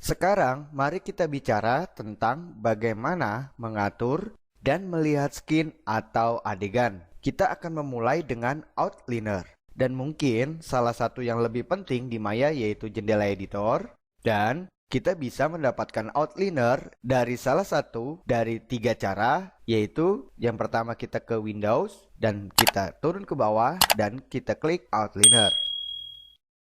Sekarang, mari kita bicara tentang bagaimana mengatur dan melihat skin atau adegan. Kita akan memulai dengan outliner. Dan mungkin salah satu yang lebih penting di Maya yaitu jendela editor. Dan kita bisa mendapatkan outliner dari salah satu dari 3 cara, yaitu yang pertama kita ke Windows, dan kita turun ke bawah, dan kita klik outliner.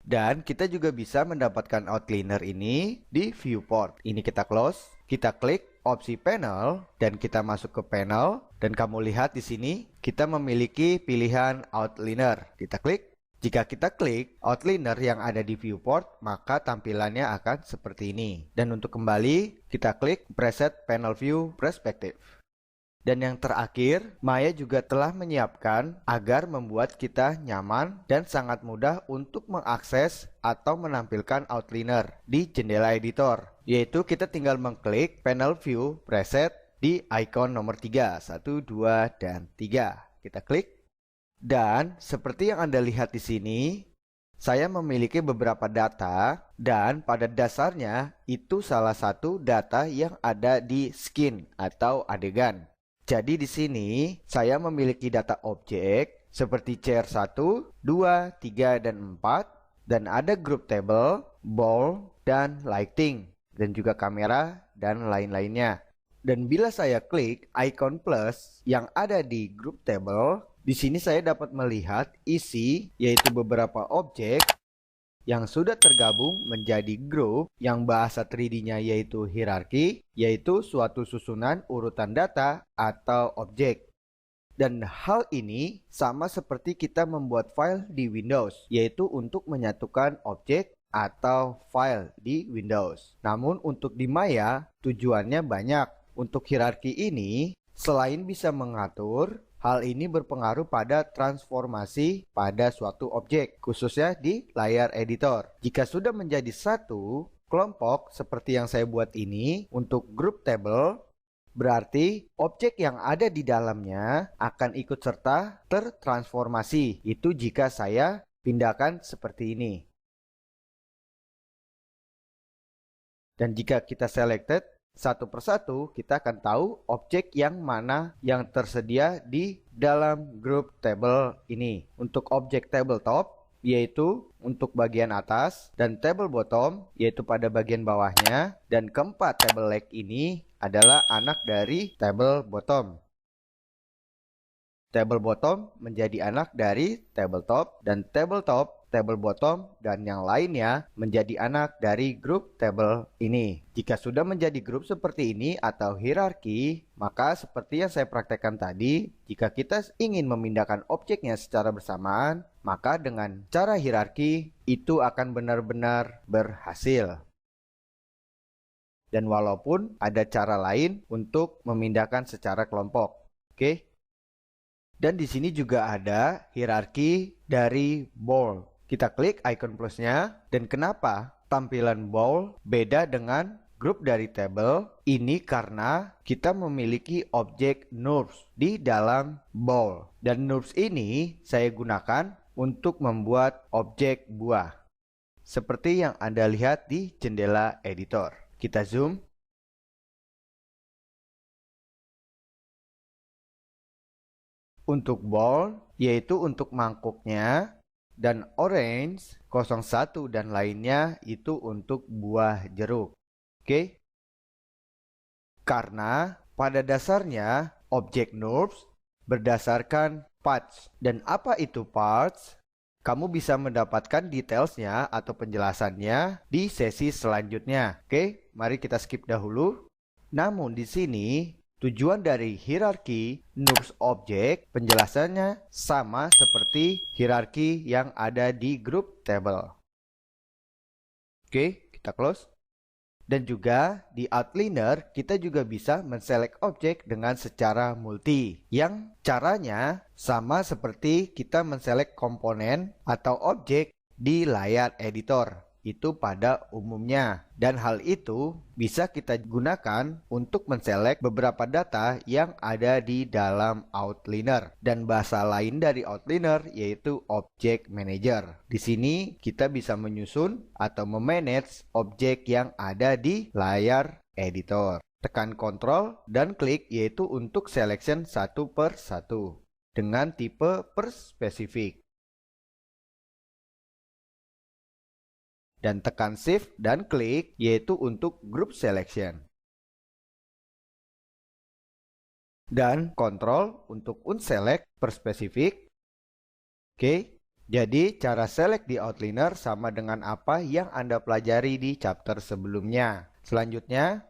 Dan kita juga bisa mendapatkan outliner ini di viewport. Ini kita close, kita klik opsi panel, dan kita masuk ke panel. Dan kamu lihat di sini, kita memiliki pilihan outliner. Kita klik. Jika kita klik outliner yang ada di viewport, maka tampilannya akan seperti ini. Dan untuk kembali, kita klik preset panel view perspective. Dan yang terakhir, Maya juga telah menyiapkan agar membuat kita nyaman dan sangat mudah untuk mengakses atau menampilkan outliner di jendela editor. Yaitu kita tinggal mengklik panel view preset di icon nomor 3, 1, 2, dan 3. Kita klik. Dan seperti yang Anda lihat di sini, saya memiliki beberapa data dan pada dasarnya itu salah satu data yang ada di skin atau adegan. Jadi di sini saya memiliki data objek seperti chair 1, 2, 3, dan 4. Dan ada group table, ball, dan lighting. Dan juga kamera dan lain-lainnya. Dan bila saya klik icon plus yang ada di group table, di sini saya dapat melihat isi yaitu beberapa objek yang sudah tergabung menjadi grup yang bahasa 3D-nya yaitu hierarki, yaitu suatu susunan urutan data atau objek. Dan hal ini sama seperti kita membuat file di Windows, yaitu untuk menyatukan objek atau file di Windows. Namun untuk di Maya, tujuannya banyak. Untuk hierarki ini, selain bisa mengatur, hal ini berpengaruh pada transformasi pada suatu objek, khususnya di layar editor. Jika sudah menjadi satu kelompok seperti yang saya buat ini untuk group table, berarti objek yang ada di dalamnya akan ikut serta tertransformasi. Itu jika saya pindahkan seperti ini. Dan jika kita selected satu persatu, kita akan tahu objek yang mana yang tersedia di dalam group table ini. Untuk objek tabletop, yaitu untuk bagian atas, dan table bottom, yaitu pada bagian bawahnya, dan keempat table leg ini adalah anak dari table bottom. Table bottom menjadi anak dari tabletop, dan tabletop, table bottom, dan yang lainnya menjadi anak dari grup table ini. Jika sudah menjadi grup seperti ini atau hierarki, maka seperti yang saya praktekkan tadi, jika kita ingin memindahkan objeknya secara bersamaan, maka dengan cara hierarki itu akan benar-benar berhasil. Dan walaupun ada cara lain untuk memindahkan secara kelompok. Oke? Dan di sini juga ada hierarki dari ball. Kita klik icon plusnya, dan kenapa tampilan ball beda dengan grup dari table? Ini karena kita memiliki objek NURBS di dalam ball. Dan NURBS ini saya gunakan untuk membuat objek buah. Seperti yang Anda lihat di jendela editor. Kita zoom. Untuk ball, yaitu untuk mangkuknya, dan orange, 01 dan lainnya itu untuk buah jeruk. Oke? Karena pada dasarnya objek NURBS berdasarkan parts. Dan apa itu parts? Kamu bisa mendapatkan detailsnya atau penjelasannya di sesi selanjutnya. Oke, mari kita skip dahulu. Namun di sini tujuan dari hierarki NURBS objek penjelasannya sama seperti hierarki yang ada di grup table. Oke, kita close. Dan juga di outliner kita juga bisa menselect objek dengan secara multi. Yang caranya sama seperti kita menselect komponen atau objek di layar editor. itu pada umumnya. Dan hal itu bisa kita gunakan untuk menselect beberapa data yang ada di dalam outliner. Dan bahasa lain dari outliner yaitu object manager. Di sini kita bisa menyusun atau memanage objek yang ada di layar editor. Tekan Ctrl dan klik yaitu untuk selection satu per satu dengan tipe per spesifik. Dan tekan Shift dan klik yaitu untuk group selection. Dan Ctrl untuk unselect per spesifik. Oke, jadi cara select di outliner sama dengan apa yang Anda pelajari di chapter sebelumnya. Selanjutnya,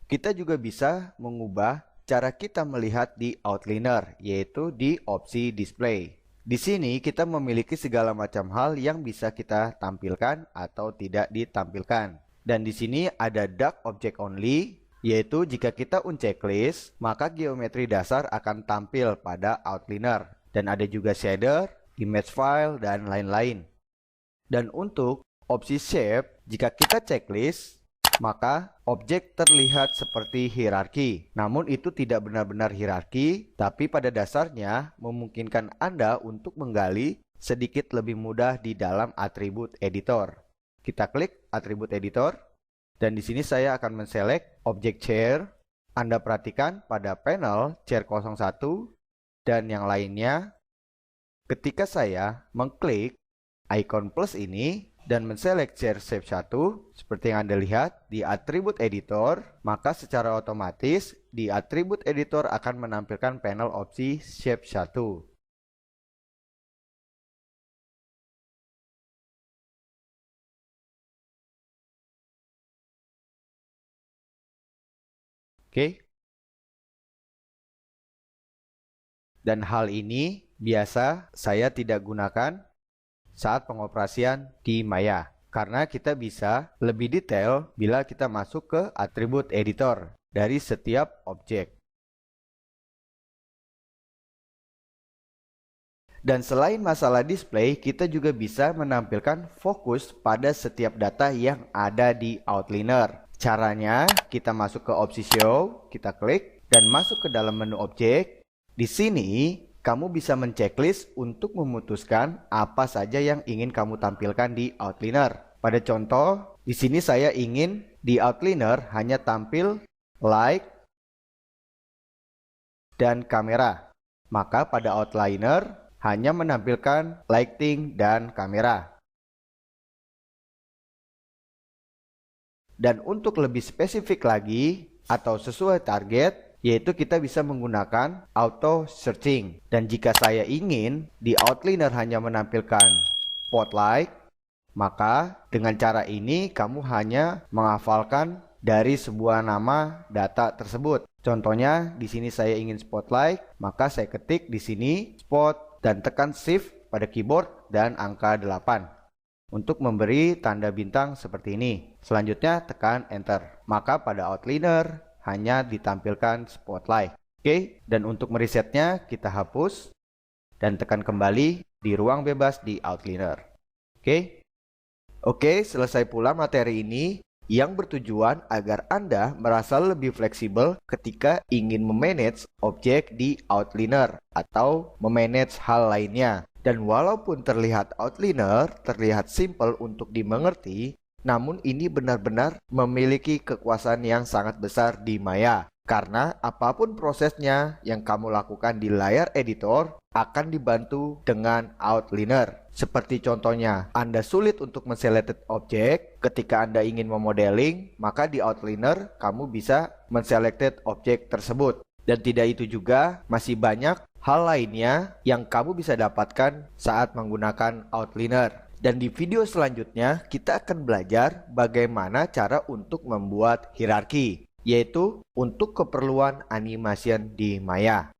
kita juga bisa mengubah cara kita melihat di outliner, yaitu di opsi display. Di sini kita memiliki segala macam hal yang bisa kita tampilkan atau tidak ditampilkan. Dan di sini ada dark object only, yaitu jika kita unchecklist, maka geometri dasar akan tampil pada outliner. Dan ada juga shader, image file, dan lain-lain. Dan untuk opsi shape, jika kita checklist, maka objek terlihat seperti hierarki. Namun itu tidak benar-benar hierarki, tapi pada dasarnya memungkinkan Anda untuk menggali sedikit lebih mudah di dalam atribut editor. Kita klik atribut editor, dan di sini saya akan menselect objek chair. Anda perhatikan pada panel chair 01 dan yang lainnya. Ketika saya mengklik icon plus ini, dan menselect chair shape 1 seperti yang Anda lihat di atribut editor, maka secara otomatis di atribut editor akan menampilkan panel opsi shape 1. Oke. Dan hal ini biasa saya tidak gunakan saat pengoperasian di Maya, karena kita bisa lebih detail bila kita masuk ke atribut editor dari setiap objek. Dan selain masalah display, kita juga bisa menampilkan fokus pada setiap data yang ada di outliner. Caranya, kita masuk ke opsi show, kita klik, dan masuk ke dalam menu objek. Di sini, kamu bisa menceklis untuk memutuskan apa saja yang ingin kamu tampilkan di outliner. Pada contoh, di sini saya ingin di outliner hanya tampil light dan kamera. Maka pada outliner hanya menampilkan lighting dan kamera. Dan untuk lebih spesifik lagi atau sesuai target, yaitu kita bisa menggunakan auto searching. Dan jika saya ingin di outliner hanya menampilkan spotlight, maka dengan cara ini kamu hanya menghafalkan dari sebuah nama data tersebut. Contohnya di sini saya ingin spotlight, maka saya ketik di sini spot dan tekan shift pada keyboard dan angka 8 untuk memberi tanda bintang seperti ini. Selanjutnya tekan enter. Maka pada outliner hanya ditampilkan spotlight. Oke, dan untuk meresetnya kita hapus dan tekan kembali di ruang bebas di outliner. Oke, selesai pula materi ini yang bertujuan agar Anda merasa lebih fleksibel ketika ingin memanage objek di outliner atau memanage hal lainnya. Dan walaupun terlihat outliner terlihat simple untuk dimengerti, namun ini benar-benar memiliki kekuasaan yang sangat besar di Maya. Karena apapun prosesnya yang kamu lakukan di layar editor akan dibantu dengan outliner. Seperti contohnya, Anda sulit untuk menselect objek ketika Anda ingin memodeling, maka di outliner kamu bisa menselect objek tersebut. Dan tidak itu juga, masih banyak hal lainnya yang kamu bisa dapatkan saat menggunakan outliner. Dan di video selanjutnya kita akan belajar bagaimana cara untuk membuat hierarki, yaitu untuk keperluan animation di Maya.